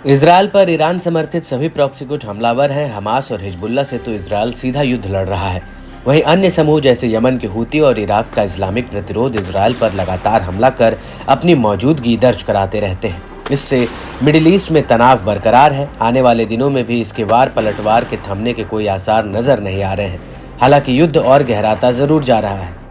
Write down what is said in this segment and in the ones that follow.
Israel पर Iran समर्थित सभी प्रॉक्सी गुट हमलावर हैं। हमास और हिजबुल्लाह से तो इजरायल सीधा युद्ध लड़ रहा है। वहीं अन्य समूह जैसे यमन के हूती और इराक का इस्लामिक प्रतिरोध इजरायल पर लगातार हमला कर अपनी मौजूदगी दर्ज कराते रहते हैं। इससे मिडिल ईस्ट में तनाव बरकरार है। आने वाले दिनों में भी इसके वार पलटवार के थमने के कोई आसार नजर नहीं आ रहे हैं। हालांकि युद्ध और गहराता जरूर जा रहा है।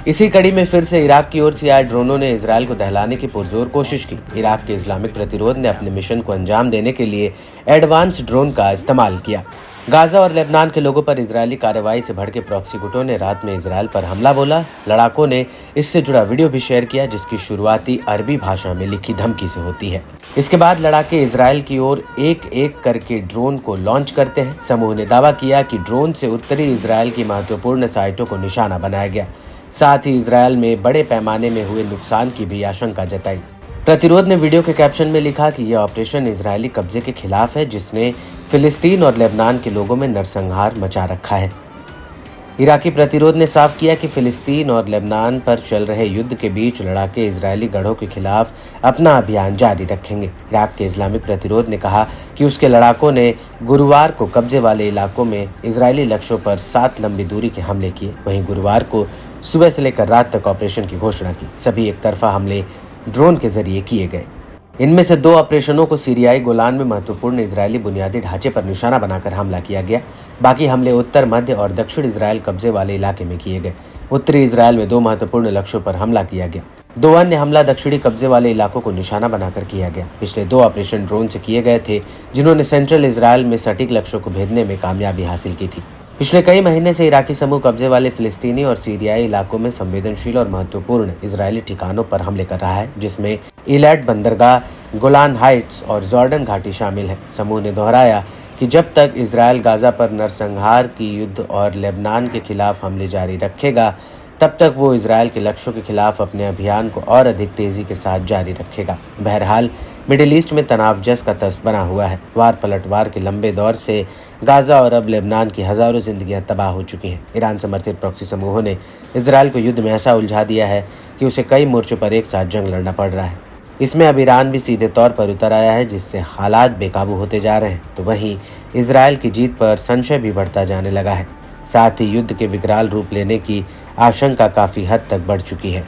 इसी कड़ी में फिर से इराक की ओर से आए ड्रोनों ने इजरायल को दहलाने की पुरजोर कोशिश की। इराक के इस्लामिक प्रतिरोध ने अपने मिशन को अंजाम देने के लिए एडवांस ड्रोन का इस्तेमाल किया। गाजा और लेबनान के लोगों पर इजरायली कार्रवाई से भड़के प्रॉक्सी गुटों ने रात में इजरायल पर हमला बोला। लड़ाकों ने इससे जुड़ा वीडियो भी शेयर किया, जिसकी शुरुआती अरबी भाषा में लिखी धमकी से होती है। इसके बाद लड़ाके इजरायल की ओर एक एक करके ड्रोन को लॉन्च करते हैं। समूह ने दावा किया कि ड्रोन से उत्तरी इजरायल की महत्वपूर्ण साइटों को निशाना बनाया गया। साथ ही इजरायल में बड़े पैमाने में हुए नुकसान की भी आशंका जताई। प्रतिरोध ने वीडियो के कैप्शन में लिखा कि यह ऑपरेशन इजरायली कब्जे के खिलाफ है, जिसने फिलिस्तीन और लेबनान के लोगों में नरसंहार मचा रखा है। इराकी प्रतिरोध ने साफ किया कि फिलिस्तीन और लेबनान पर चल रहे युद्ध के बीच लड़ाके इजरायली गढ़ों के खिलाफ अपना अभियान जारी रखेंगे। इराक के इस्लामिक प्रतिरोध ने कहा कि उसके लड़ाकों ने गुरुवार को कब्जे वाले इलाकों में इजरायली लक्ष्यों पर 7 लंबी दूरी के हमले किए। वहीं गुरुवार को सुबह से लेकर रात तक ऑपरेशन की घोषणा की। सभी एक तरफा हमले ड्रोन के जरिए किए गए। इनमें से 2 ऑपरेशनों को सीरियाई गोलान में महत्वपूर्ण इजरायली बुनियादी ढांचे पर निशाना बनाकर हमला किया गया। बाकी हमले उत्तर, मध्य और दक्षिण इजरायल कब्जे वाले इलाके में किए गए। उत्तरी इजरायल में 2 महत्वपूर्ण लक्ष्यों पर हमला किया गया। 2 अन्य हमला दक्षिणी कब्जे वाले इलाकों को निशाना बनाकर किया गया। पिछले 2 ऑपरेशन ड्रोन से किए गए थे, जिन्होंने सेंट्रल इजरायल में सटीक लक्ष्यों को भेदने में कामयाबी हासिल की थी। पिछले कई महीने से इराकी समूह कब्जे वाले फिलिस्तीनी और सीरियाई इलाकों में संवेदनशील और महत्वपूर्ण इजरायली ठिकानों पर हमले कर रहा है, जिसमें इलैट बंदरगाह, गोलान हाइट्स और जॉर्डन घाटी शामिल है। समूह ने दोहराया कि जब तक इजरायल गाजा पर नरसंहार की युद्ध और लेबनान के खिलाफ हमले जारी रखेगा, तब तक वो इजरायल के लक्ष्यों के खिलाफ अपने अभियान को और अधिक तेजी के साथ जारी रखेगा। बहरहाल मिडिल ईस्ट में तनाव जस का तस बना हुआ है। वार पलटवार के लंबे दौर से गाजा और अब लेबनान की हजारों जिंदगियां तबाह हो चुकी हैं। ईरान समर्थित प्रॉक्सी समूहों ने इजरायल को युद्ध में ऐसा उलझा दिया है कि उसे कई मोर्चों पर एक साथ जंग लड़ना पड़ रहा है। इसमें अब ईरान भी सीधे तौर पर उतर आया है, जिससे हालात बेकाबू होते जा रहे हैं। तो वहीं इजरायल की जीत पर संशय भी बढ़ता जाने लगा है। साथ ही युद्ध के विकराल रूप लेने की आशंका काफी हद तक बढ़ चुकी है।